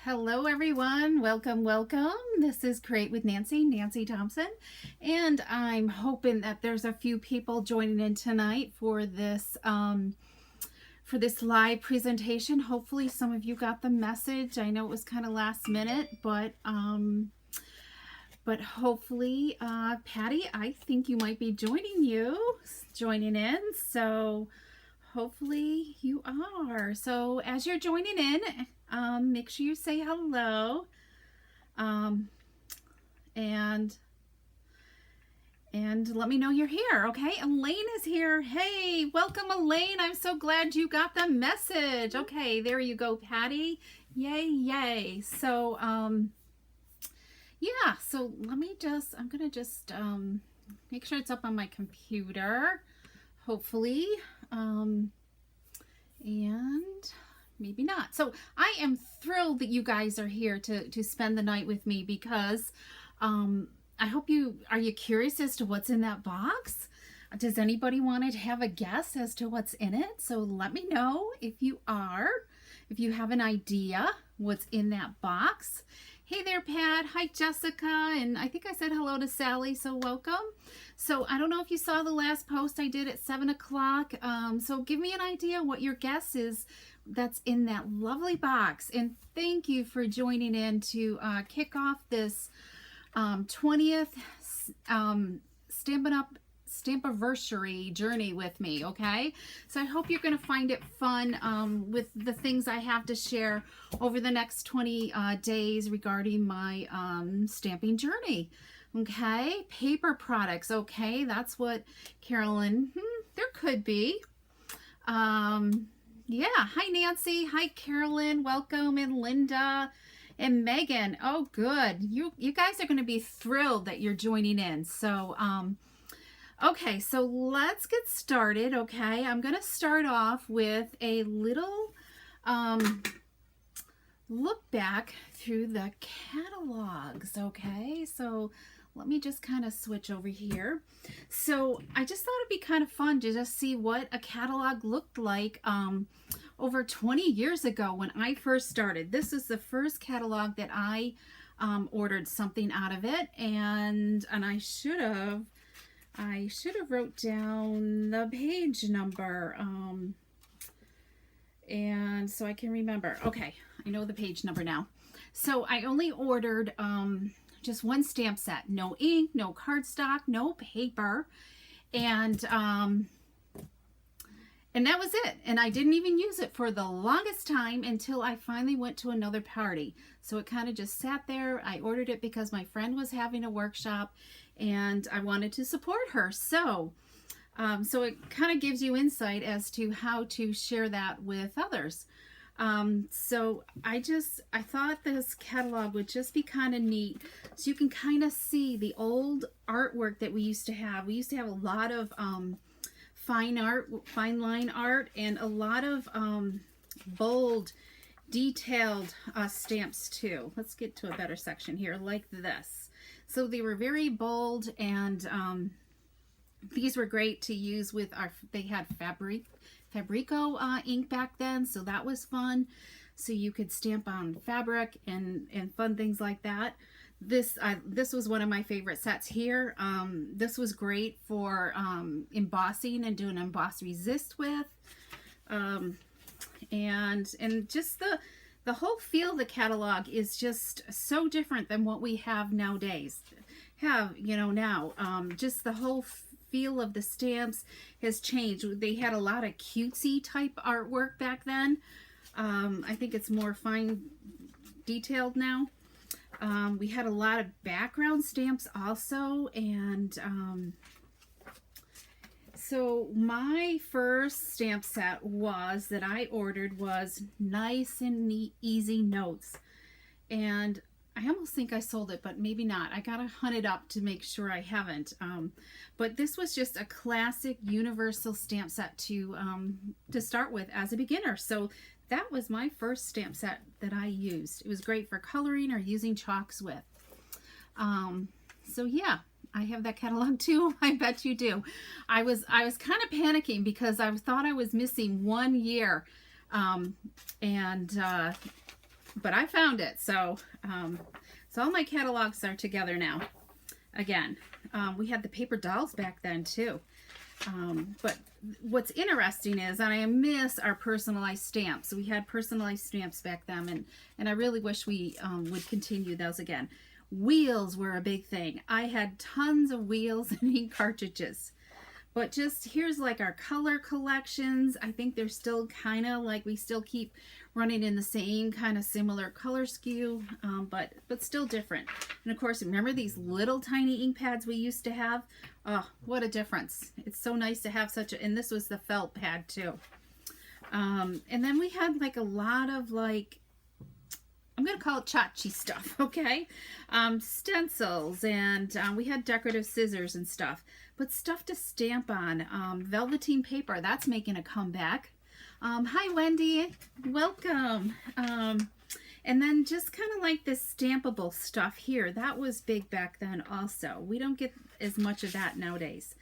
Hello everyone, welcome. This is Create with Nancy Thompson, and I'm hoping that there's a few people joining in tonight for this live presentation. Hopefully some of you got the message. I know it was kind of last minute, but hopefully, Patty, I think you might be joining in. So hopefully you are. So as you're joining in, make sure you say hello, and let me know you're here. Okay, Elaine is here. Hey, welcome Elaine. I'm so glad you got the message. Okay, there you go, Patty. Yay. So yeah, so let me just, I'm gonna just make sure it's up on my computer, hopefully, and maybe not. So I am thrilled that you guys are here to spend the night with me, because I hope are you curious as to what's in that box? Does anybody want to have a guess as to what's in it? So let me know if you have an idea what's in that box. Hey there, Pat. Hi, Jessica. And I think I said hello to Sally, so welcome. So I don't know if you saw the last post I did at 7 o'clock. So give me an idea what your guess is that's in that lovely box. And thank you for joining in to kick off this 20th Stamp-a-versary journey with me, okay? So I hope you're going to find it fun with the things I have to share over the next 20 days regarding my stamping journey, okay? Paper products, okay? That's what Carolyn, there could be. Yeah, hi Nancy, hi Carolyn, welcome, and Linda and Megan. Oh, good. You guys are going to be thrilled that you're joining in. So, okay, so let's get started, okay? I'm going to start off with a little look back through the catalogs, okay? So let me just kind of switch over here. So I just thought it'd be kind of fun to just see what a catalog looked like over 20 years ago when I first started. This is the first catalog that I ordered something out of it, and I should have wrote down the page number, and so I can remember. Okay, I know the page number now. So I only ordered just one stamp set, no ink, no cardstock, no paper, and that was it. And I didn't even use it for the longest time until I finally went to another party. So it kind of just sat there. I ordered it because my friend was having a workshop and I wanted to support her. So so it kind of gives you insight as to how to share that with others. So I thought this catalog would just be kind of neat, so you can kind of see the old artwork that we used to have. We used to have a lot of fine line art, and a lot of bold, detailed stamps too. Let's get to a better section here, like this. So they were very bold, and these were great to use with they had Fabrico ink back then, so that was fun. So you could stamp on fabric and fun things like that. This was one of my favorite sets here. This was great for embossing and doing emboss resist with, and just the whole feel of the catalog is just so different than what we have nowadays. Now just the whole feel of the stamps has changed. They had a lot of cutesy type artwork back then. I think it's more fine detailed now. We had a lot of background stamps also, and so my first stamp set that I ordered was Nice and Neat Easy Notes, and I almost think I sold it, but maybe not. I gotta hunt it up to make sure I haven't. But this was just a classic universal stamp set to start with as a beginner. So that was my first stamp set that I used. It was great for coloring or using chalks with. So yeah, I have that catalog too. I bet you do. I was kind of panicking because I thought I was missing 1 year, and but I found it. So, so all my catalogs are together now. Again, we had the paper dolls back then too. But what's interesting is, and I miss our personalized stamps. We had personalized stamps back then, and I really wish we would continue those again. Wheels were a big thing. I had tons of wheels and ink cartridges. But just here's like our color collections. I think they're still kind of like, we still keep running in the same kind of similar color scheme, but still different. And of course, remember these little tiny ink pads we used to have? Oh, what a difference. It's so nice to have such a, and this was the felt pad too. And then we had like a lot of like, I'm going to call it tchotchke stuff, okay? Stencils, and we had decorative scissors and stuff. But stuff to stamp on. Velveteen paper, that's making a comeback. Hi, Wendy. Welcome. And then just kind of like this stampable stuff here. That was big back then also. We don't get as much of that nowadays.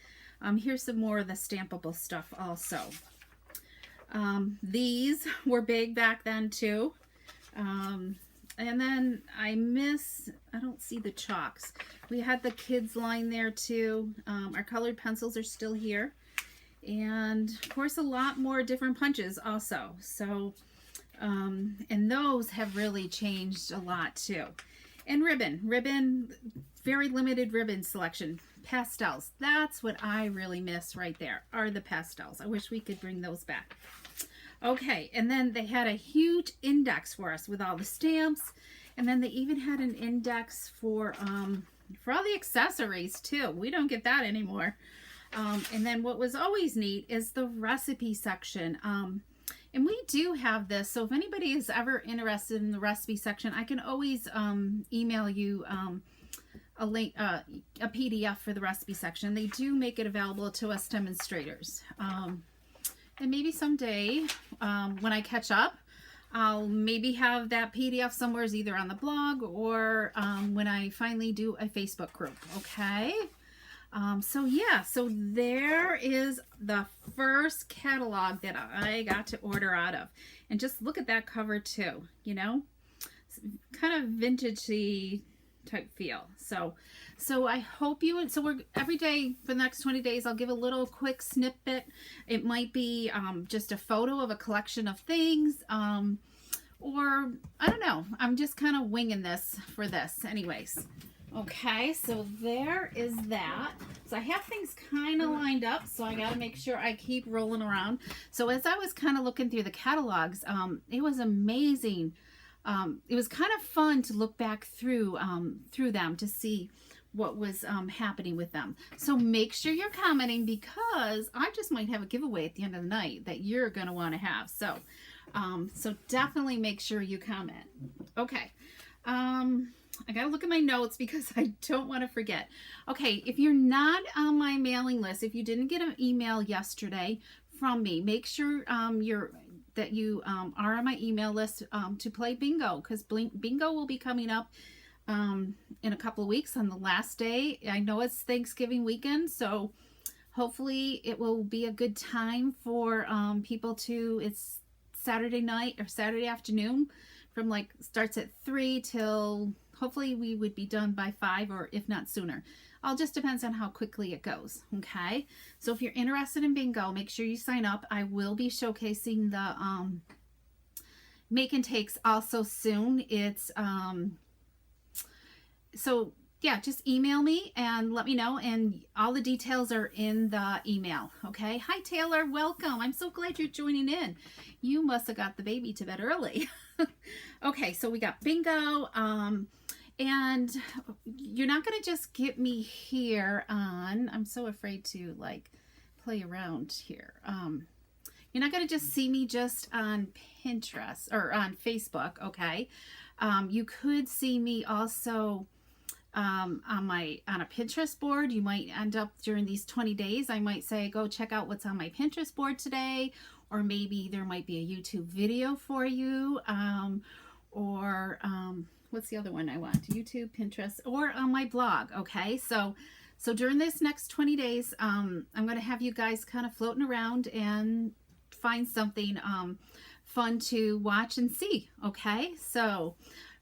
Here's some more of the stampable stuff also. These were big back then too. And then I don't see the chalks. We had the kids line there too. Our colored pencils are still here. And of course a lot more different punches also. So, and those have really changed a lot too. And ribbon, very limited ribbon selection. Pastels, that's what I really miss right there, are the pastels. I wish we could bring those back. Okay, and then they had a huge index for us with all the stamps, and then they even had an index for all the accessories too. We don't get that anymore. And then what was always neat is the recipe section. And we do have this, so if anybody is ever interested in the recipe section, I can always email you a link, a PDF for the recipe section. They do make it available to us demonstrators. And maybe someday, when I catch up, I'll maybe have that PDF somewhere, either on the blog or when I finally do a Facebook group, okay? So yeah, so there is the first catalog that I got to order out of. And just look at that cover too, you know? It's kind of vintagey type feel. So I hope you, so we're every day for the next 20 days, I'll give a little quick snippet. It might be just a photo of a collection of things, or I don't know. I'm just kind of winging this for this anyways. Okay, so there is that. So I have things kind of lined up, so I got to make sure I keep rolling around. So as I was kind of looking through the catalogs, it was amazing. It was kind of fun to look back through them to see what was happening with them. So make sure you're commenting, because I just might have a giveaway at the end of the night that you're going to want to have. So so definitely make sure you comment. Okay. I got to look at my notes because I don't want to forget. Okay, if you're not on my mailing list, if you didn't get an email yesterday from me, make sure that you are on my email list to play bingo, because bingo will be coming up in a couple of weeks on the last day. I know it's Thanksgiving weekend, so hopefully it will be a good time for people to, it's Saturday night or Saturday afternoon, from like starts at 3 till hopefully we would be done by 5, or if not sooner. All just depends on how quickly it goes. Okay, so if you're interested in bingo, make sure you sign up. I will be showcasing the make and takes also soon. It's so yeah, just email me and let me know, and all the details are in the email. Okay, hi Taylor, welcome. I'm so glad you're joining in. You must have got the baby to bed early. Okay, so we got bingo, and you're not gonna just get me here on, I'm so afraid to like play around here. You're not gonna just see me just on Pinterest or on Facebook. Okay, you could see me also on a Pinterest board. You might end up during these 20 days, I might say, go check out what's on my Pinterest board today, or maybe there might be a YouTube video for you, or what's the other one I want? YouTube, Pinterest, or on my blog. Okay, so during this next 20 days, I'm going to have you guys kind of floating around and find something fun to watch and see. Okay, so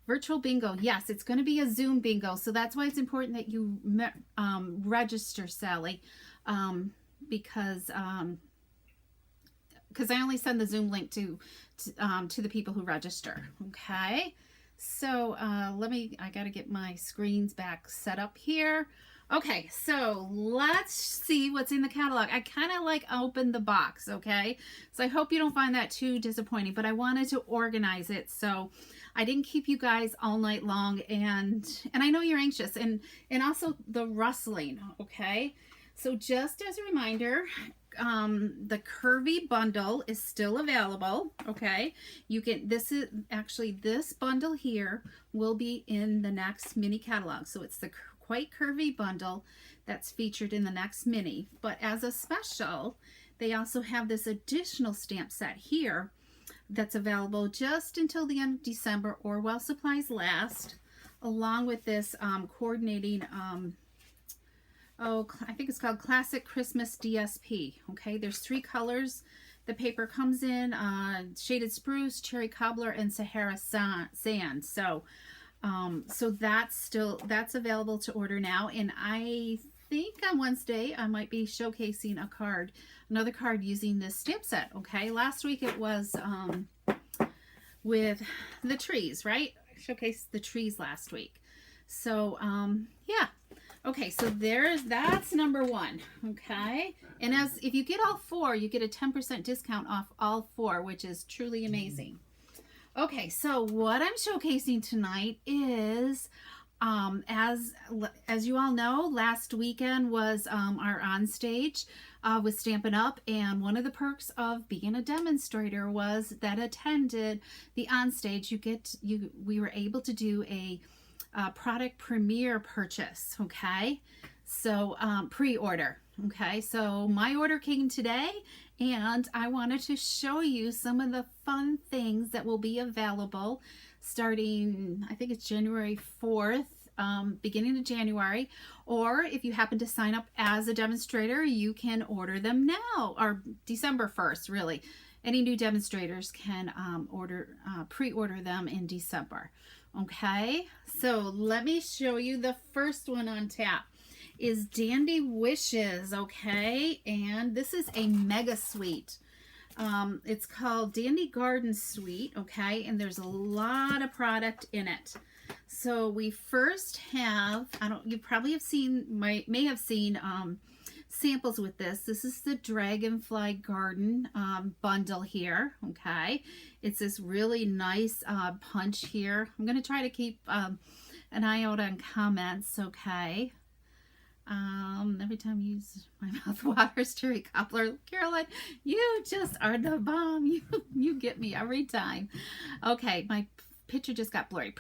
virtual bingo. Yes, it's going to be a Zoom bingo. So that's why it's important that you register, Sally, because I only send the Zoom link to the people who register. Okay, so I got to get my screens back set up here. Okay, so let's see what's in the catalog. I kind of like opened the box, okay? So I hope you don't find that too disappointing, but I wanted to organize it so I didn't keep you guys all night long, and I know you're anxious, and also the rustling, okay? So just as a reminder, the curvy bundle is still available, okay? You can, this bundle here will be in the next mini catalog. So it's the quite curvy bundle that's featured in the next mini. But as a special, they also have this additional stamp set here that's available just until the end of December or while supplies last, along with this coordinating, I think it's called Classic Christmas Dsp. Okay, there's 3 colors the paper comes in, Shaded Spruce, Cherry Cobbler, and Sahara Sand. So that's available to order now, and I think on Wednesday I might be showcasing another card using this stamp set. Okay, last week it was with the trees, right? I showcased the trees last week. So yeah. Okay, so that's number 1. Okay, and if you get all 4, you get a 10% discount off all 4, which is truly amazing. Okay, so what I'm showcasing tonight is, as you all know, last weekend was our onstage with Stampin' Up, and one of the perks of being a demonstrator was that attended the onstage, we were able to do a product premiere purchase. Okay, so pre-order. Okay, so my order came today, and I wanted to show you some of the fun things that will be available starting, I think it's January 4th, beginning of January, or if you happen to sign up as a demonstrator, you can order them now, or December 1st, really. Any new demonstrators can pre-order them in December. Okay, so let me show you the first one on tap is Dandy Wishes, okay? And this is a mega suite. It's called Dandy Garden Suite, okay? And there's a lot of product in it. So we first have, you probably have seen, may have seen samples with this. This is the Dragonfly Garden bundle here, okay? It's this really nice punch here. I'm going to try to keep an eye out on comments, okay? Every time you use my mouth waters, Cherry Cobbler. Carolyn, you just are the bomb. You get me every time. Okay, my picture just got blurry.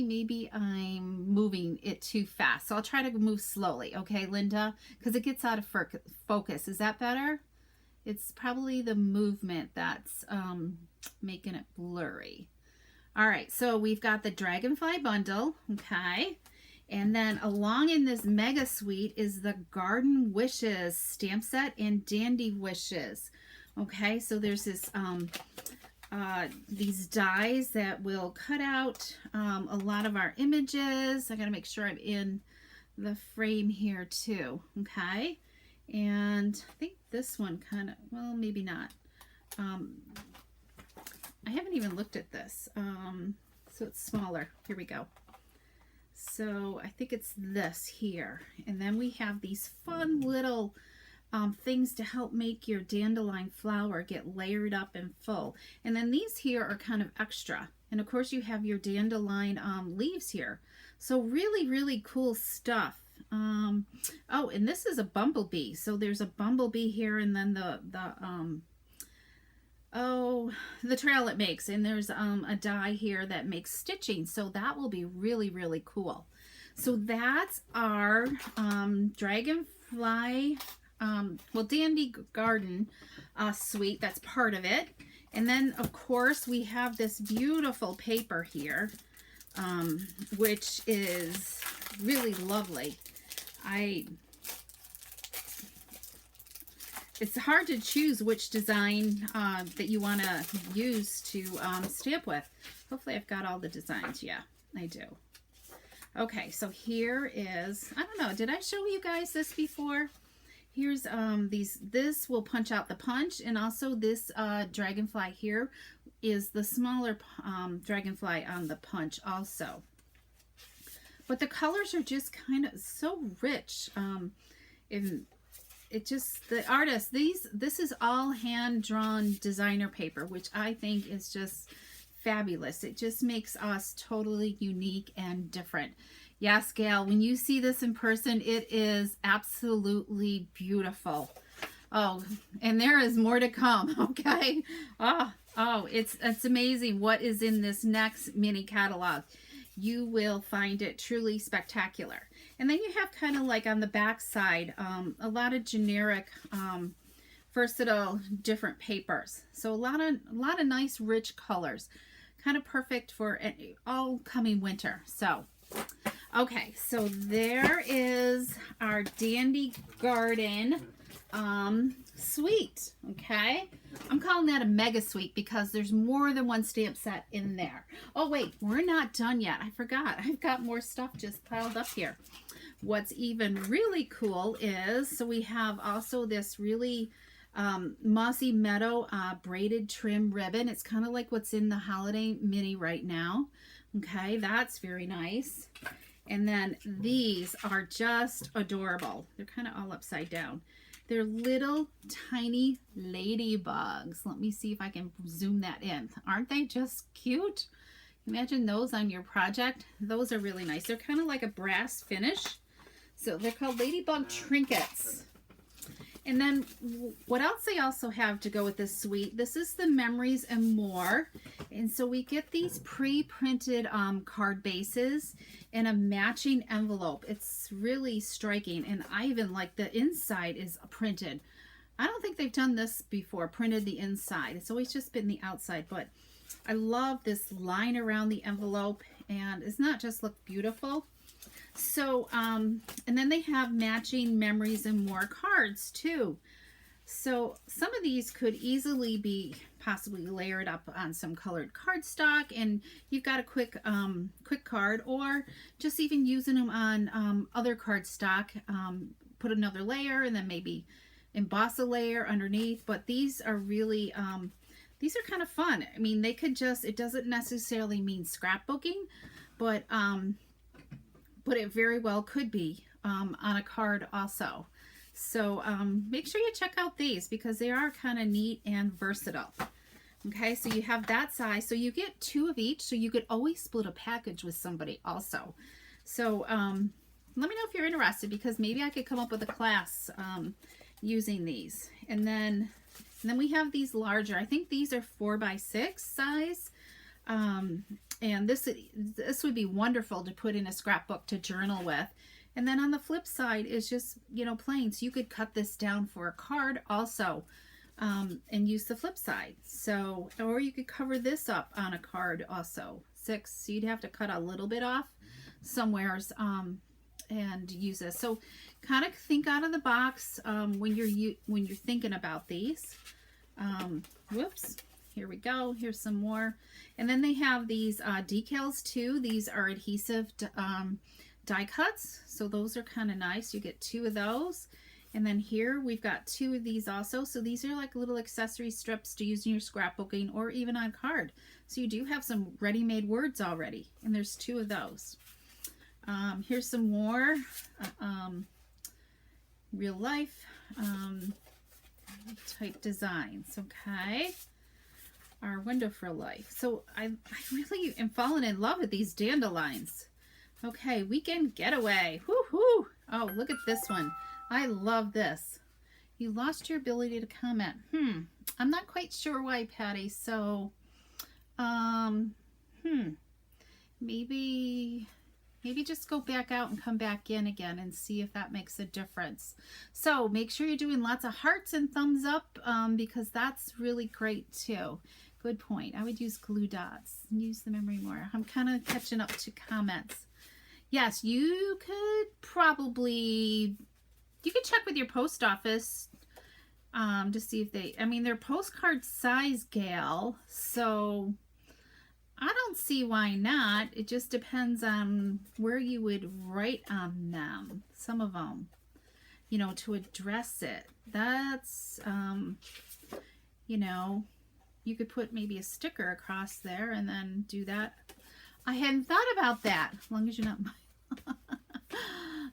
Maybe I'm moving it too fast. So I'll try to move slowly, okay, Linda? Because it gets out of focus. Is that better? It's probably the movement that's making it blurry. All right, so we've got the Dragonfly bundle, okay? And then along in this mega suite is the Garden Wishes stamp set and Dandy Wishes. Okay, so there's this these dies that will cut out a lot of our images. I gotta make sure I'm in the frame here too. Okay, and I think this one kind of, well, maybe not. I haven't even looked at this. So it's smaller. Here we go. So I think it's this here. And then we have these fun little things to help make your dandelion flower get layered up and full. And then these here are kind of extra. And of course you have your dandelion leaves here. So really, really cool stuff. Oh, and this is a bumblebee. So there's a bumblebee here, and then the trail it makes, and there's a die here that makes stitching, so that will be really, really cool. So that's our Dragonfly, Dandy Garden suite. That's part of it. And then of course we have this beautiful paper here, which is really lovely. it's hard to choose which design that you want to use to stamp with. Hopefully I've got all the designs. Yeah, I do. Okay, so here is, I don't know, did I show you guys this before? Here's this will punch out the punch, and also this dragonfly here is the smaller dragonfly on the punch also. But the colors are just kind of so rich. And it just, the artist, this is all hand-drawn designer paper, which I think is just fabulous. It just makes us totally unique and different. Yes, Gail, when you see this in person, it is absolutely beautiful. Oh, and there is more to come, okay? Oh, it's amazing what is in this next mini catalog. You will find it truly spectacular. And then you have kind of like on the back side, a lot of generic, versatile, different papers. So a lot of nice, rich colors. Kind of perfect for all coming winter. So, okay, so there is our Dandy Garden suite, okay? I'm calling that a mega suite because there's more than one stamp set in there. Oh, wait, we're not done yet. I forgot. I've got more stuff just piled up here. What's even really cool is, so we have also this really Mossy Meadow braided trim ribbon. It's kind of like what's in the holiday mini right now. Okay, that's very nice. And then these are just adorable. They're kind of all upside down. They're little tiny ladybugs. Let me see if I can zoom that in. Aren't they just cute? Imagine those on your project. Those are really nice. They're kind of like a brass finish. So they're called ladybug trinkets. And then what else they also have to go with this suite, this is the Memories and More. And so we get these pre-printed card bases and a matching envelope. It's really striking. And I even like the inside is printed. I don't think they've done this before, printed the inside. It's always just been the outside, but I love this line around the envelope, and it's not just look beautiful. So, and then they have matching Memories and More cards too. So some of these could easily be possibly layered up on some colored cardstock, and you've got a quick card, or just even using them on other cardstock, put another layer and then maybe emboss a layer underneath. But these are really, these are kind of fun. I mean, they could just, it doesn't necessarily mean scrapbooking, but it very well could be on a card also. So make sure you check out these because they are kind of neat and versatile. Okay, so you have that size. So you get 2 of each, so you could always split a package with somebody also. So let me know if you're interested, because maybe I could come up with a class using these. And then we have these larger. I think these are 4x6 size. And this would be wonderful to put in a scrapbook to journal with. And then on the flip side is just, you know, plain. So you could cut this down for a card also, and use the flip side. So, or you could cover this up on a card also. 6, so you'd have to cut a little bit off somewheres, and use this. So kind of think out of the box when you're thinking about these. Whoops. Here we go. Here's some more. And then they have these decals too. These are adhesive die cuts. So those are kind of nice. You get 2 of those. And then here we've got 2 of these also. So these are like little accessory strips to use in your scrapbooking or even on card. So you do have some ready-made words already. And there's 2 of those. Here's some more real life type designs. Okay. Our window for life. So I really am falling in love with these dandelions. Okay, weekend getaway. Woohoo! Oh, look at this one. I love this. You lost your ability to comment. I'm not quite sure why, Patty. So, maybe just go back out and come back in again and see if that makes a difference. So make sure you're doing lots of hearts and thumbs up, because that's really great too. Good point. I would use glue dots and use the memory more. I'm kind of catching up to comments. Yes, you could probably, you could check with your post office to see if they, I mean, they're postcard size, gal, so I don't see why not. It just depends on where you would write on them. Some of them, you know, to address it. That's, you know, you could put maybe a sticker across there and then do that. I hadn't thought about that, as long as you're not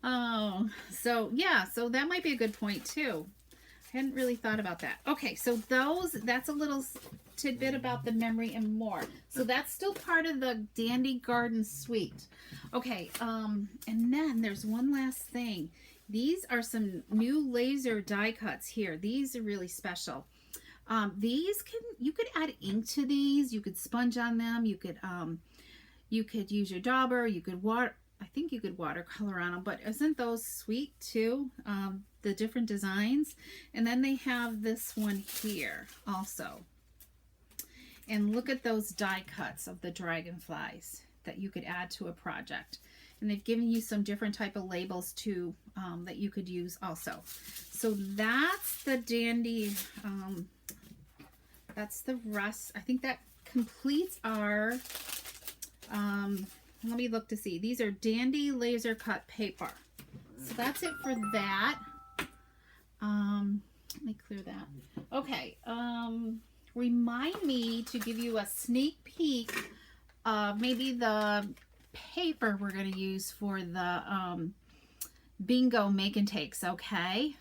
oh, so yeah, so that might be a good point too. I hadn't really thought about that. Okay, so that's a little tidbit about the memory and more. So that's still part of the Dandy Garden Suite. Okay, and then there's one last thing. These are some new laser die cuts here. These are really special. These you could add ink to these. You could sponge on them. You could use your dauber. You could I think you could watercolor on them, but isn't those sweet too? The different designs. And then they have this one here also. And look at those die cuts of the dragonflies that you could add to a project. And they've given you some different type of labels too, that you could use also. So that's the Dandy, that's the rest. I think that completes our, let me look to see. These are Dandy laser cut paper. So that's it for that. Let me clear that. Okay. Remind me to give you a sneak peek of maybe the paper we're going to use for the bingo make and takes. Okay.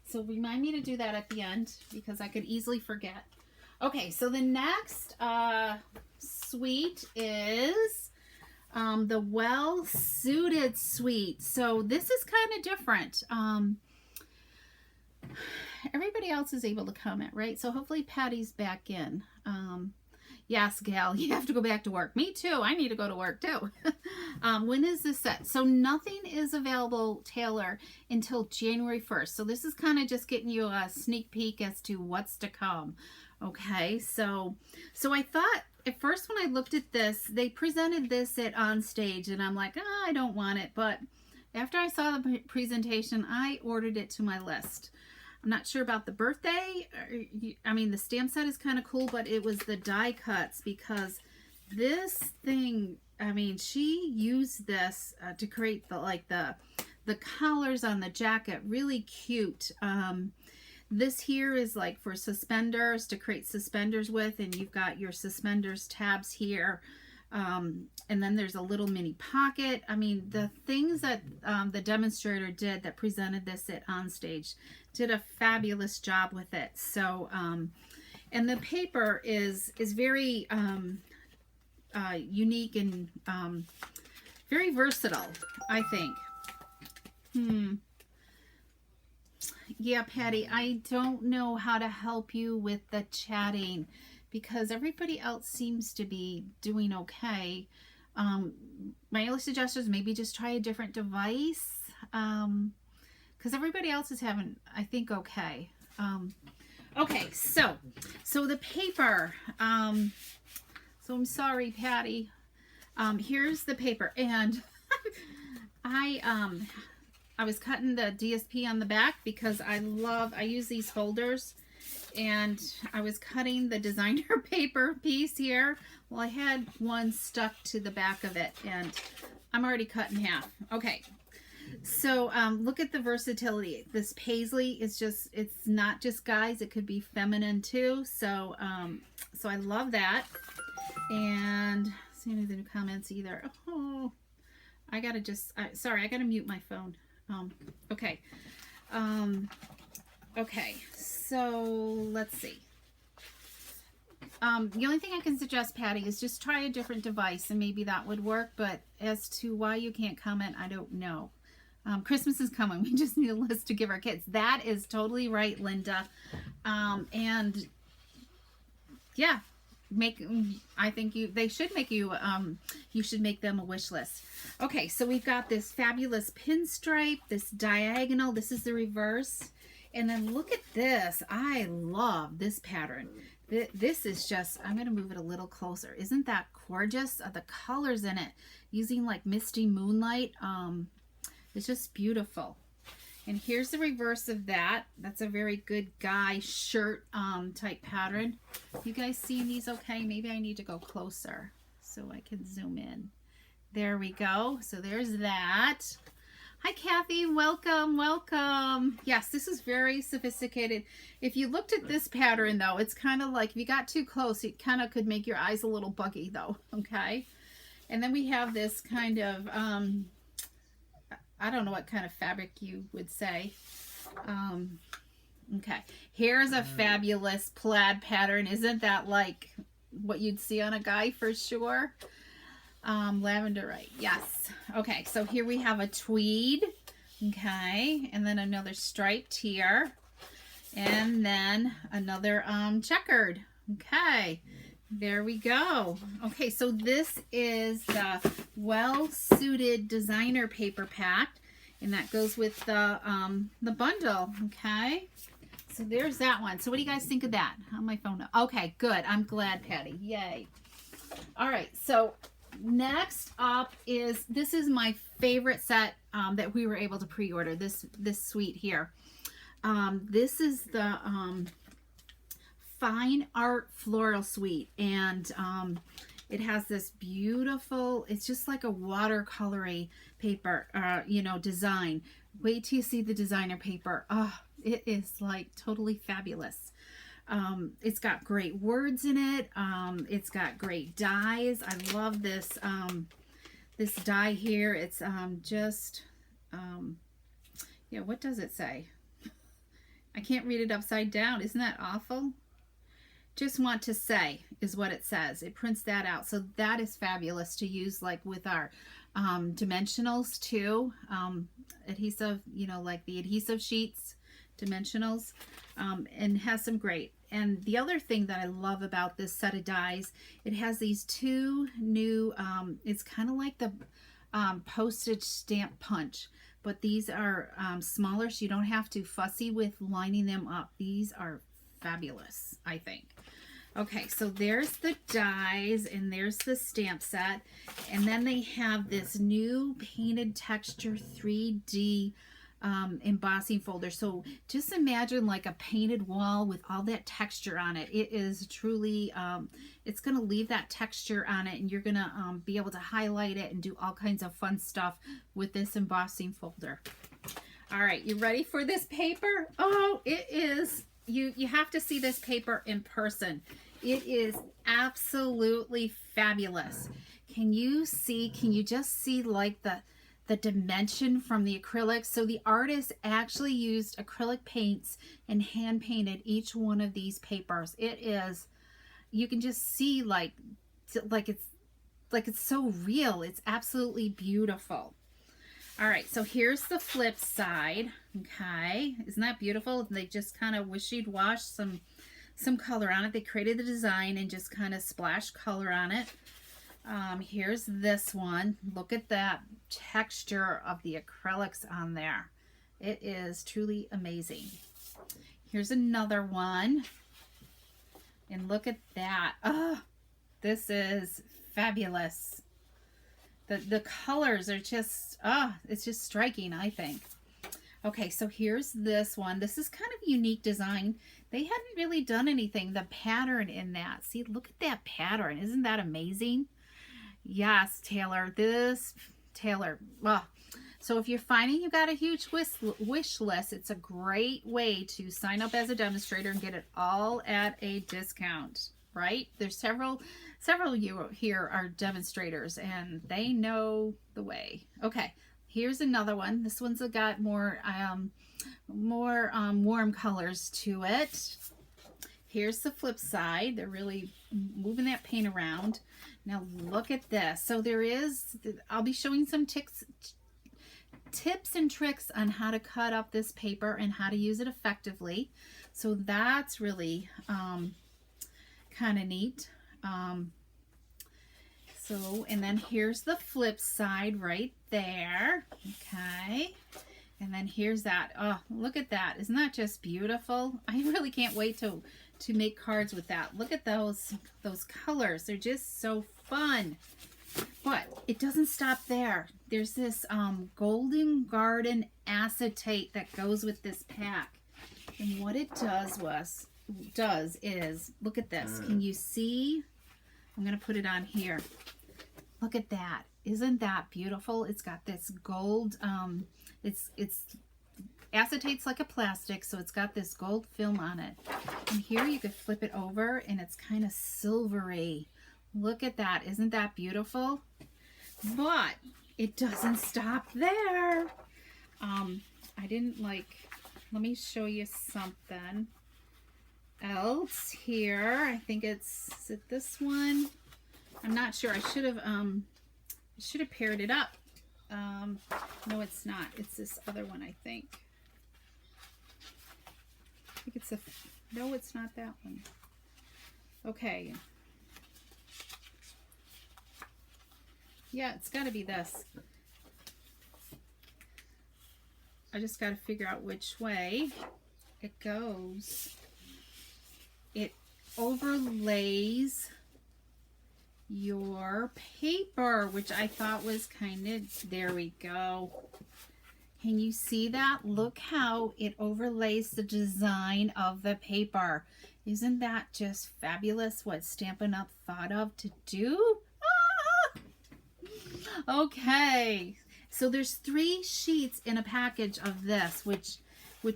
So remind me to do that at the end because I could easily forget. Okay. So the next, suite is the Well Suited Suite. So this is kind of different. Everybody else is able to comment, right? So hopefully Patty's back in. Yes, gal, you have to go back to work. Me too. I need to go to work too. When is this set? So nothing is available, Taylor, until January 1st. So this is kind of just getting you a sneak peek as to what's to come. Okay, so I thought at first when I looked at this, they presented this at On Stage, and I'm like, oh, I don't want it. But after I saw the presentation, I ordered it to my list. I'm not sure about the birthday. I mean, the stamp set is kind of cool, but it was the die cuts because this thing, I mean, she used this to create the collars on the jacket. Really cute. This here is like for suspenders, to create suspenders with, and you've got your suspenders tabs here. And then there's a little mini pocket. I mean, the things that the demonstrator did that presented this at On Stage did a fabulous job with it. So, and the paper is very unique and very versatile, I think. Yeah, Patty, I don't know how to help you with the chatting because everybody else seems to be doing okay. My only suggestion is maybe just try a different device because everybody else is having, I think, okay. Okay, so the paper. So I'm sorry, Patty. Here's the paper, and I was cutting the DSP on the back because I use these folders, and I was cutting the designer paper piece here. Well, I had one stuck to the back of it, and I'm already cut in half. Okay, so look at the versatility. This paisley is just, it's not just guys, it could be feminine too. So so I love that. And see any of the new comments either. Oh, I gotta just, sorry, I gotta mute my phone. Okay. Okay, so let's see. The only thing I can suggest, Patty, is just try a different device and maybe that would work. But as to why you can't comment, I don't know. Christmas is coming. We just need a list to give our kids. That is totally right, Linda. And yeah, I think they should make you, you should make them a wish list. Okay, so we've got this fabulous pinstripe, this diagonal, this is the reverse. And then look at this. I love this pattern. This is just, I'm going to move it a little closer. Isn't that gorgeous? The colors in it, using like misty moonlight. It's just beautiful. And here's the reverse of that. That's a very good guy shirt type pattern. You guys seeing these okay? Maybe I need to go closer so I can zoom in. There we go. So there's that. Hi, Kathy. Welcome, welcome. Yes, this is very sophisticated. If you looked at this pattern, though, it's kind of like if you got too close, it kind of could make your eyes a little buggy, though. Okay. And then we have this kind of, I don't know what kind of fabric you would say. Okay. Here's a fabulous plaid pattern. Isn't that like what you'd see on a guy for sure? Lavender, right? Yes. Okay, so here we have a tweed. Okay, and then another striped here, and then another checkered. Okay, there we go. Okay, so this is the well-suited designer paper pack, and that goes with the bundle. Okay, so there's that one. So what do you guys think of that? On my phone. Okay, good. I'm glad, Patty. Yay. All right, so next up is, this is my favorite set that we were able to pre-order, this suite here. This is the Fine Art Floral Suite, and it has this beautiful, it's just like a watercolory paper, you know, design. Wait till you see the designer paper. Oh, it is like totally fabulous. It's got great words in it. It's got great dyes. I love this, this dye here. It's, yeah, what does it say? I can't read it upside down. Isn't that awful? Just want to say is what it says. It prints that out. So that is fabulous to use like with our, dimensionals too. Adhesive, you know, like the adhesive sheets, dimensionals, and has some great. And the other thing that I love about this set of dies, it has these two new, it's kind of like the postage stamp punch, but these are smaller, so you don't have to fussy with lining them up. These are fabulous, I think. Okay, so there's the dies, and there's the stamp set, and then they have this new painted texture 3D embossing folder. So just imagine like a painted wall with all that texture on it. It is truly, it's going to leave that texture on it, and you're going to be able to highlight it and do all kinds of fun stuff with this embossing folder. All right, you ready for this paper? Oh, it is, you have to see this paper in person. It is absolutely fabulous. Can you see, can you just see like the dimension from the acrylics? So the artist actually used acrylic paints and hand painted each one of these papers. It is, you can just see like it's so real. It's absolutely beautiful. All right, so here's the flip side. Okay, isn't that beautiful? They just kind of wishy-washed some color on it. They created the design and just kind of splashed color on it. Here's this one. Look at that texture of the acrylics on there. It is truly amazing. Here's another one. And look at that. Oh, this is fabulous. The colors are just, it's just striking, I think. Okay, so here's this one. This is kind of a unique design. They hadn't really done anything. The pattern in that. See, look at that pattern. Isn't that amazing? Yes, Taylor. Taylor. Well, so if you're finding you've got a huge wish list, it's a great way to sign up as a demonstrator and get it all at a discount, right? There's several you here are demonstrators, and they know the way. Okay, here's another one. This one's got more warm colors to it. Here's the flip side. They're really moving that paint around. Now look at this. So there is, I'll be showing some tips and tricks on how to cut up this paper and how to use it effectively. So that's really kind of neat. And then here's the flip side right there. Okay. And then here's that. Oh, look at that. Isn't that just beautiful? I really can't wait to make cards with that. Look at those colors. They're just so fun. But it doesn't stop there. There's this Golden Garden acetate that goes with this pack. And what it does is, look at this. Can you see? I'm going to put it on here. Look at that. Isn't that beautiful? It's got this gold, it's acetate's like a plastic, so it's got this gold film on it. And here you could flip it over and it's kind of silvery. Look at that. Isn't that beautiful? But it doesn't stop there. Let me show you something else here. I think is it this one? I'm not sure. I should have paired it up. No, it's not. It's this other one, I think. I think it's no, it's not that one. Okay. Yeah, it's got to be this. I just got to figure out which way it goes. It overlays your paper, which I thought was kind of, there we go. Can you see that? Look how it overlays the design of the paper. Isn't that just fabulous what Stampin' Up! Thought of to do? Ah! Okay, so there's 3 sheets in a package of this, which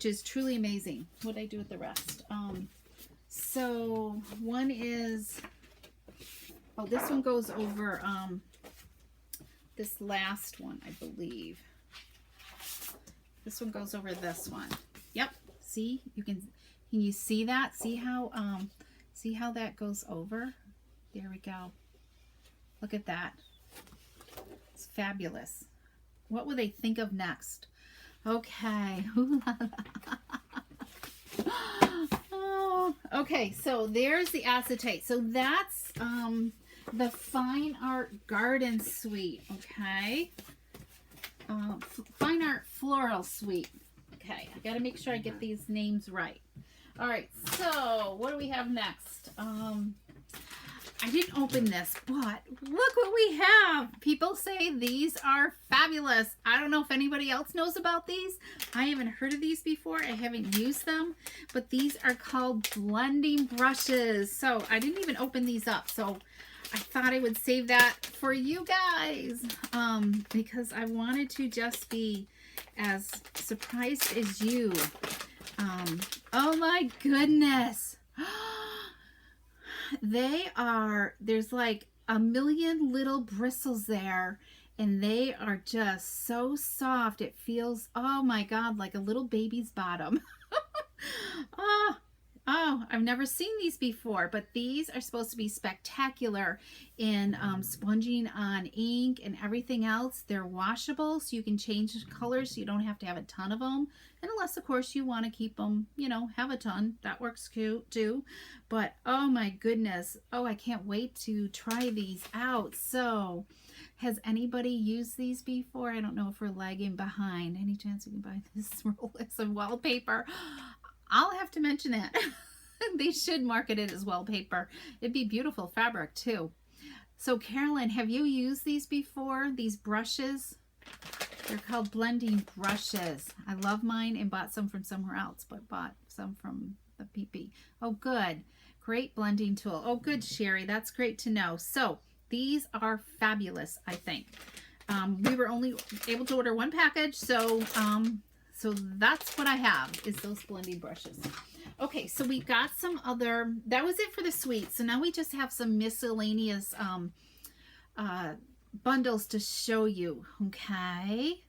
is truly amazing. What did I do with the rest? So one is, oh, this one goes over this last one, I believe. This one goes over this one. Yep. See, can you see that? See how that goes over? There we go. Look at that. It's fabulous. What will they think of next? Okay. Oh, okay, so there's the acetate. So that's the Fine Art Garden Suite, okay? Fine Art Floral Suite. Okay, I got to make sure I get these names right. All right, so what do we have next? I didn't open this, but look what we have. People say these are fabulous. I don't know if anybody else knows about these. I haven't heard of these before. I haven't used them, but these are called blending brushes. So I didn't even open these up. So I thought I would save that for you guys because I wanted to just be as surprised as you. Oh my goodness. There's like a million little bristles there, and they are just so soft. It feels, oh my God, like a little baby's bottom. Oh, I've never seen these before, but these are supposed to be spectacular in sponging on ink and everything else. They're washable, so you can change colors, so you don't have to have a ton of them. And unless, of course, you want to keep them, you know, have a ton. That works too. But, oh my goodness. Oh, I can't wait to try these out. So, has anybody used these before? I don't know if we're lagging behind. Any chance we can buy this roll as a wallpaper? I'll have to mention that. They should market it as wallpaper. It'd be beautiful fabric too. So Carolyn, have you used these before? These brushes? They're called blending brushes. I love mine and bought some from somewhere else, but bought some from the PP. Oh, good. Great blending tool. Oh, good, Sherry. That's great to know. So these are fabulous, I think. We were only able to order 1 package, so that's what I have, is those blending brushes. Okay, so we got some other, that was it for the suite. So now we just have some miscellaneous bundles to show you, okay?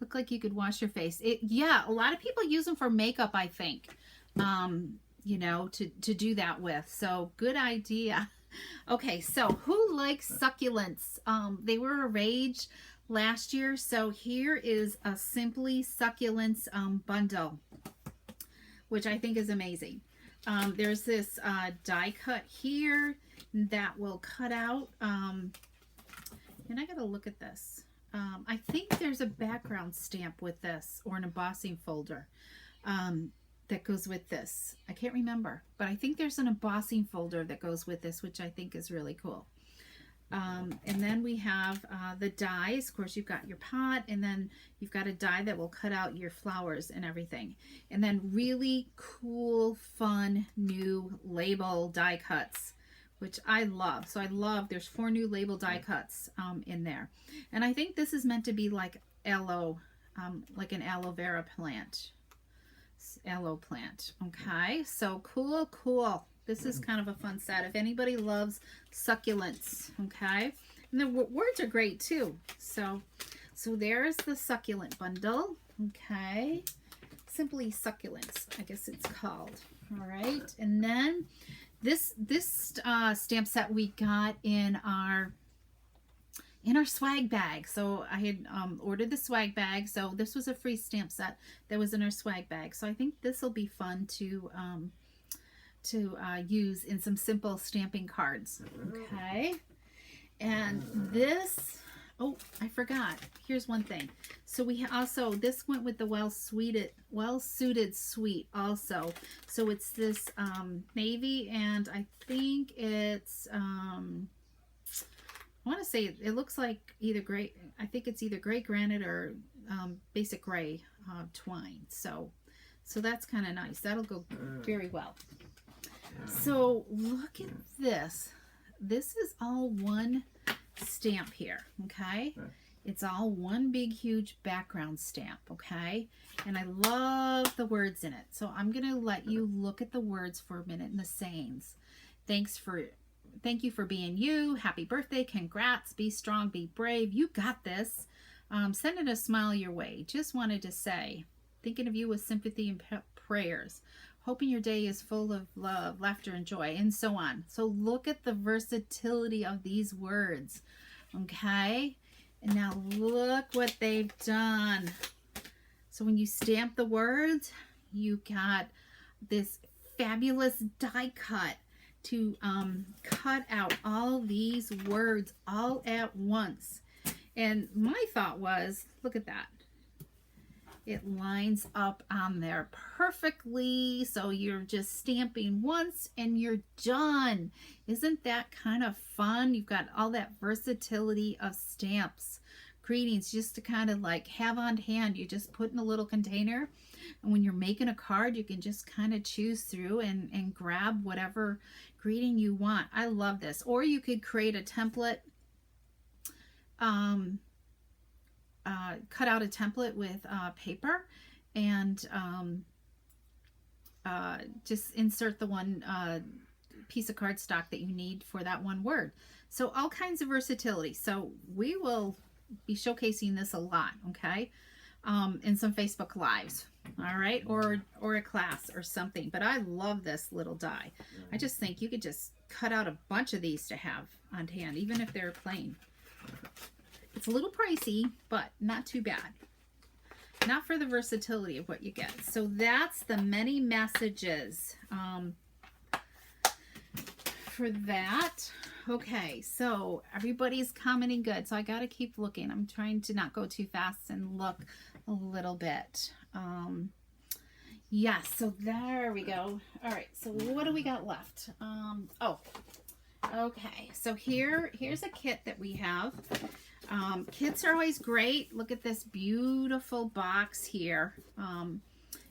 Look like you could wash your face. Yeah, a lot of people use them for makeup, I think, you know, to do that with. So good idea. Okay, so who likes succulents? They were a rage last year, so here is a Simply Succulents bundle, which I think is amazing. There's this die cut here that will cut out, and I gotta look at this. I think there's a background stamp with this, or an embossing folder that goes with this. I can't remember, but I think there's an embossing folder that goes with this, which I think is really cool. And then we have the dies. Of course, you've got your pot, and then you've got a die that will cut out your flowers and everything. And then really cool, fun, new label die cuts, which I love. So I love, there's 4 new label die cuts in there. And I think this is meant to be like aloe, like an aloe vera plant. Aloe plant. Okay, so cool, cool. This is kind of a fun set if anybody loves succulents. Okay, and the words are great too. So there's the succulent bundle. Okay, simply succulents, I guess it's called. All right, and then this stamp set we got in our swag bag. So I had ordered the swag bag, so this was a free stamp set that was in our swag bag. So I think this will be fun to use in some simple stamping cards. Okay, and this, oh, I forgot, here's one thing. So we also, this went with the well-suited suite also. So it's this navy, and I think it's I want to say it looks like either gray, I think it's either gray granite or basic gray twine. So that's kind of nice. That'll go very well. So look at this. This is all one stamp here, okay? It's all one big, huge background stamp, okay? And I love the words in it. So I'm going to let you look at the words for a minute and the sayings. Thank you for being you. Happy birthday. Congrats. Be strong. Be brave. You got this. Sending a smile your way. Just wanted to say, thinking of you with sympathy and prayers. Hoping your day is full of love, laughter, and joy, and so on. So look at the versatility of these words. Okay? And now look what they've done. So when you stamp the words, you got this fabulous die cut to cut out all these words all at once. And my thought was, look at that. It lines up on there perfectly. So you're just stamping once and you're done. Isn't that kind of fun? You've got all that versatility of stamps. Greetings, just to kind of like have on hand. You just put in a little container. And when you're making a card, you can just kind of choose through and grab whatever greeting you want. I love this. Or you could create a template. Cut out a template with paper and just insert the one piece of cardstock that you need for that one word. So all kinds of versatility. So we will be showcasing this a lot, okay, in some Facebook Lives, all right, or a class or something. But I love this little die. I just think you could just cut out a bunch of these to have on hand, even if they're plain. It's a little pricey, but not too bad. Not for the versatility of what you get. So that's the many messages for that. Okay, so everybody's commenting good. So I got to keep looking. I'm trying to not go too fast and look a little bit. Yes, so there we go. All right, so what do we got left? Oh, okay. So here's a kit that we have. Kits are always great. Look at this beautiful box here.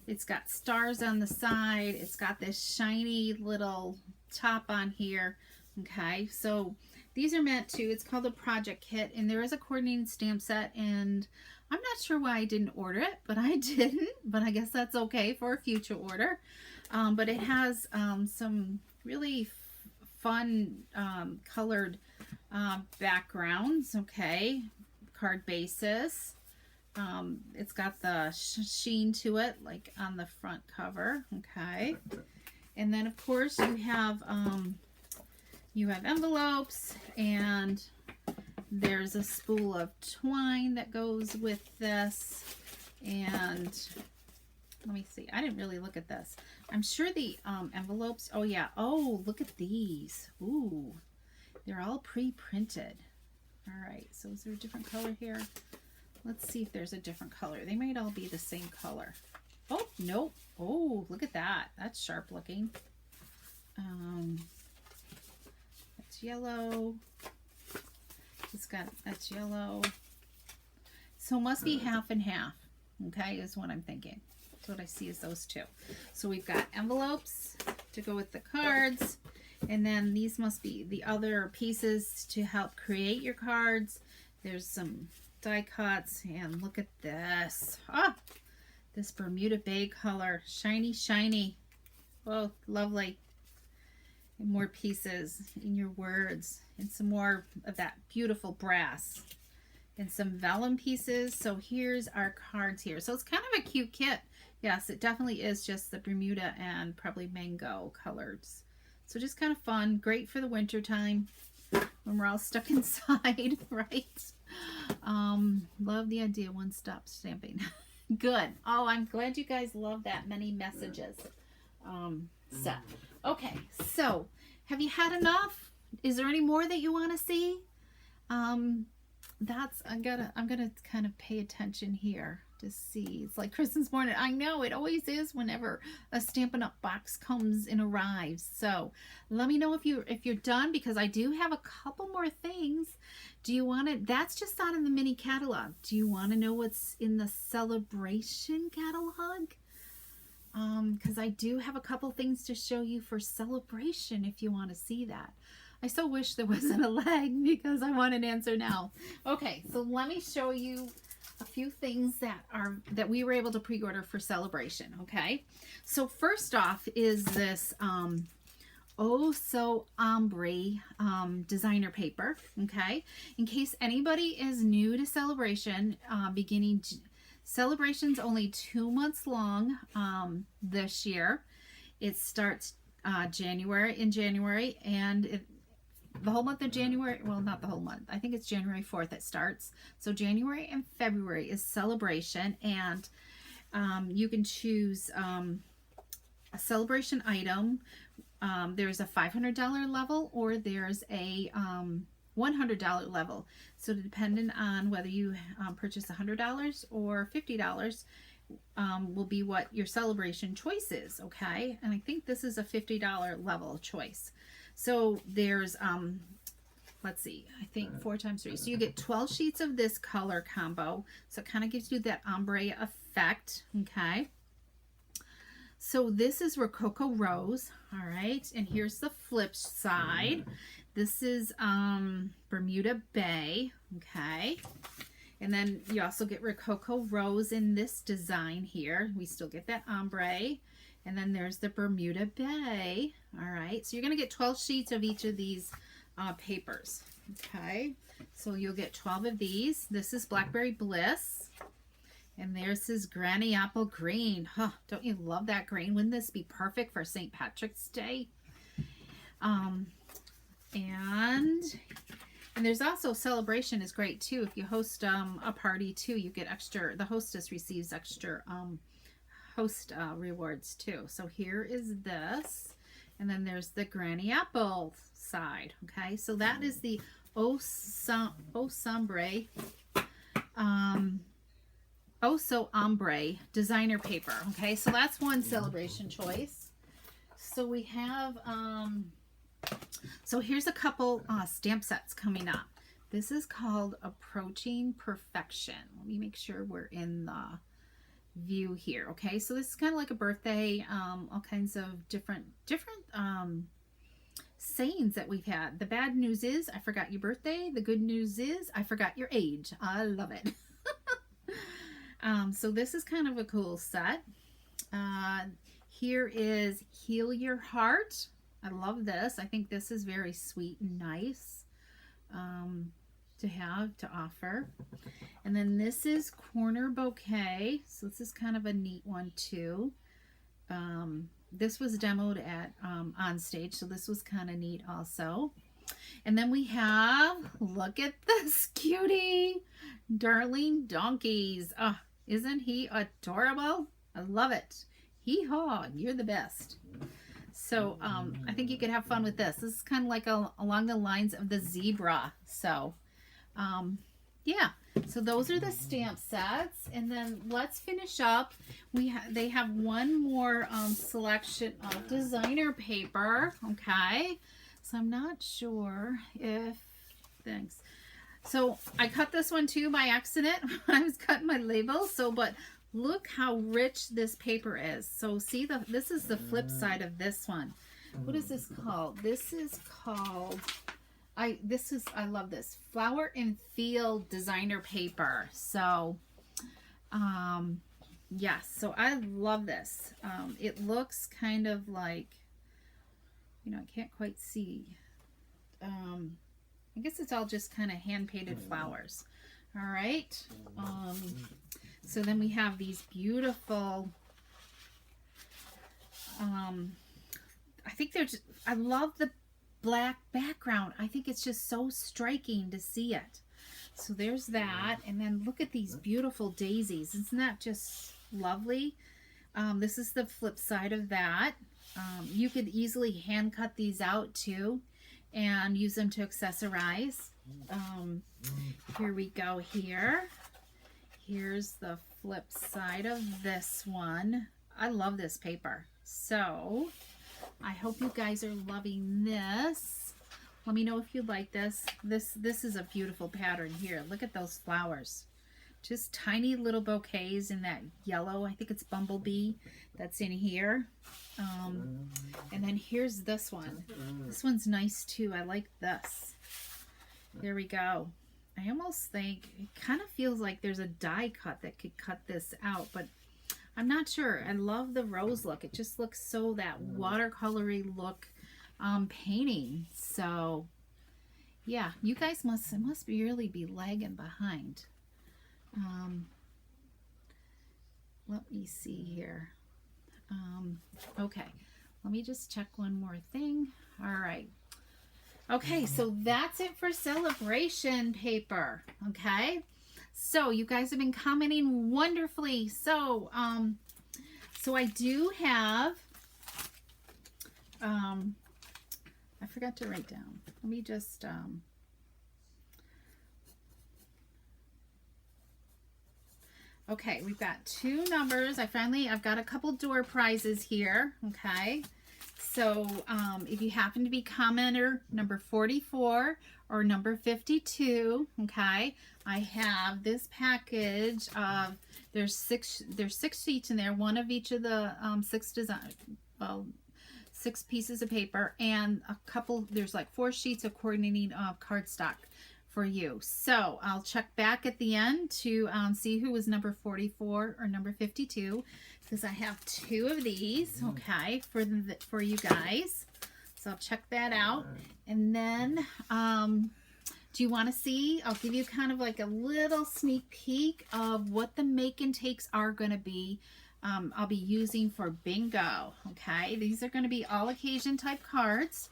It's got stars on the side. It's got this shiny little top on here. Okay, so these are meant to, it's called a project kit, and there is a coordinating stamp set, and I'm not sure why I didn't order it, but I didn't, but I guess that's okay for a future order. But it has some really fun colored backgrounds, okay, card bases. It's got the sheen to it, like on the front cover, okay. And then of course you have envelopes, and there's a spool of twine that goes with this. And let me see, I didn't really look at this. I'm sure the envelopes, oh yeah, oh, look at these. Ooh, they're all pre-printed. All right, so is there a different color here? Let's see if there's a different color. They might all be the same color. Oh, nope. Oh, look at that. That's sharp looking. That's yellow. It's got, that's yellow. So it must be half and half, okay, is what I'm thinking. That's what I see is those two. So we've got envelopes to go with the cards, and then these must be the other pieces to help create your cards. There's some die cuts, and look at this. Ah, this Bermuda Bay color, shiny, shiny. Oh, lovely. And more pieces in your words, and some more of that beautiful brass, and some vellum pieces. So here's our cards here. So it's kind of a cute kit. Yes, it definitely is just the Bermuda and probably mango colors. So just kind of fun, great for the winter time when we're all stuck inside, right? Love the idea, one-stop stamping. Good. Oh, I'm glad you guys love that many messages set. Okay, so have you had enough? Is there any more that you want to see? I'm gonna kind of pay attention here to see. It's like Christmas morning. I know it always is whenever a Stampin' Up box comes and arrives. So let me know if you're done, because I do have a couple more things. Do you want it? That's just not in the mini catalog. Do you want to know what's in the celebration catalog? Because I do have a couple things to show you for celebration if you want to see that. I so wish there wasn't a lag, because I want an answer now. Okay, so let me show you a few things that we were able to pre-order for celebration. Okay, so first off is this Oh So Ombre designer paper. Okay, in case anybody is new to celebration, celebration's only 2 months long this year. It starts in January, and the whole month of January, well, not the whole month, I think it's January 4th it starts. So January and February is celebration, and you can choose a celebration item. There's a $500 level, or there's a $100 level. So depending on whether you purchase $100 or $50 will be what your celebration choice is. Okay, and I think this is a $50 level choice. So there's let's see, I think 4 times 3, so you get 12 sheets of this color combo, so it kind of gives you that ombre effect. Okay, so this is Rococo Rose. All right, and here's the flip side. This is Bermuda Bay. Okay, and then you also get Rococo Rose in this design here. We still get that ombre. And then there's the Bermuda Bay. All right, so you're going to get 12 sheets of each of these papers. Okay, so you'll get 12 of these. This is Blackberry Bliss. And there's this Granny Apple Green. Huh, don't you love that green? Wouldn't this be perfect for St. Patrick's Day? And there's also celebration is great too. If you host a party too, you get extra, the hostess receives extra host rewards too. So here is this, and then there's the Granny Apple side. Okay, so that is the Au Sombre Oh So Ombre designer paper. Okay, so that's one celebration choice. So we have so here's a couple stamp sets coming up. This is called Approaching Perfection. Let me make sure we're in the view here. Okay, so this is kind of like a birthday, all kinds of different sayings that we've had. The bad news is I forgot your birthday. The good news is I forgot your age. I love it. So this is kind of a cool set. Here is Heal Your Heart. I love this. I think this is very sweet and nice to have to offer. And then this is Corner Bouquet. So this is kind of a neat one too. This was demoed at on stage, so this was kind of neat also. And then we have, look at this cutie, Darling Donkeys. Oh, isn't he adorable? I love it. Hee-haw, you're the best. So I think you could have fun with this. This is kind of like along the lines of the zebra. So yeah, so those are the stamp sets. And then let's finish up. They have one more selection of designer paper. Okay, so I'm not sure if, thanks. So I cut this one too by accident when I was cutting my labels. So, but look how rich this paper is. So see, this is the flip side of this one. What is this called? This is called, I love this. Flower and Field designer paper. So, yes, so I love this. It looks kind of like, you know, I can't quite see. I guess it's all just kind of hand-painted flowers. All right. So then we have these beautiful, I think they're just, I love the black background. I think it's just so striking to see it. So there's that. And then look at these beautiful daisies. Isn't that just lovely? This is the flip side of that. You could easily hand cut these out too and use them to accessorize. Here we go here. Here's the flip side of this one. I love this paper. So I hope you guys are loving this. Let me know if you like this. This is a beautiful pattern here. Look at those flowers. Just tiny little bouquets in that yellow. I think it's Bumblebee that's in here. And then here's this one. This one's nice too. I like this. There we go. I almost think it kind of feels like there's a die cut that could cut this out, but I'm not sure. I love the rose look. It just looks so that watercolory look painting. So yeah, you guys must really be lagging behind. Let me see here. Okay, let me just check one more thing. All right. Okay, so that's it for celebration paper. Okay, so you guys have been commenting wonderfully. So so I do have I forgot to write down. Let me just okay, we've got 2 numbers. I've got a couple door prizes here. Okay, so if you happen to be commenter number 44 or number 52, okay, I have this package of, there's six sheets in there, one of each of the 6 pieces of paper, and a couple, there's like 4 sheets of coordinating cardstock for you. So I'll check back at the end to see who was number 44 or number 52, because I have 2 of these, okay, for you guys. So I'll check that out. And then do you want to see, I'll give you kind of like a little sneak peek of what the make and takes are going to be. I'll be using for bingo. Okay, these are going to be all occasion type cards.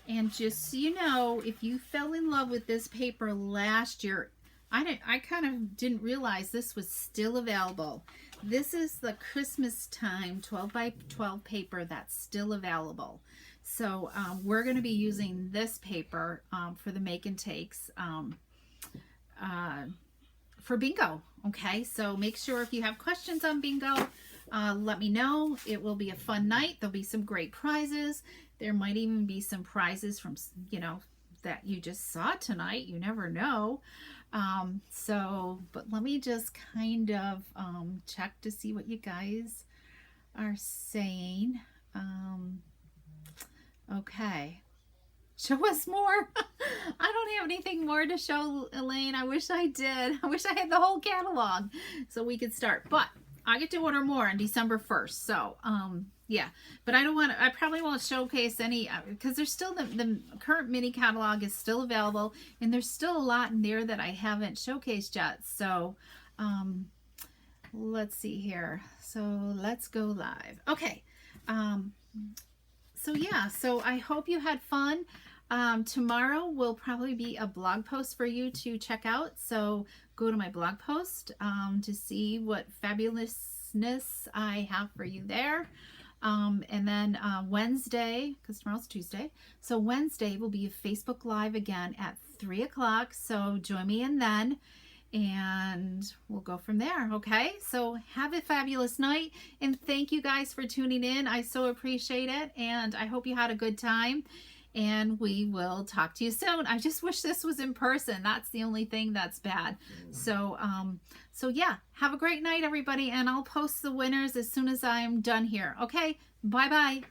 And just so you know, if you fell in love with this paper last year, I kind of didn't realize this was still available. This is the Christmas time 12 by 12 paper that's still available. So we're going to be using this paper for the make and takes for bingo. Okay, so make sure if you have questions on bingo, let me know. It will be a fun night. There'll be some great prizes. There might even be some prizes from, you know, that you just saw tonight. You never know. But let me just kind of check to see what you guys are saying. Okay. Show us more. I don't have anything more to show, Elaine. I wish I did. I wish I had the whole catalog so we could start. But I get to order more on December 1st. So, yeah. But I probably won't showcase any, because there's still, the current mini catalog is still available. And there's still a lot in there that I haven't showcased yet. So, let's see here. So, let's go live. Okay. So yeah, so I hope you had fun. Tomorrow will probably be a blog post for you to check out. So go to my blog post to see what fabulousness I have for you there. And then Wednesday, because tomorrow's Tuesday, so Wednesday will be a Facebook Live again at 3 o'clock. So join me in then. And we'll go from there. Okay, so have a fabulous night, and thank you guys for tuning in. I so appreciate it, and I hope you had a good time. and we will talk to you soon. I just wish this was in person. That's the only thing that's bad. So, so yeah, have a great night, everybody, and I'll post the winners as soon as I'm done here. Okay, bye-bye.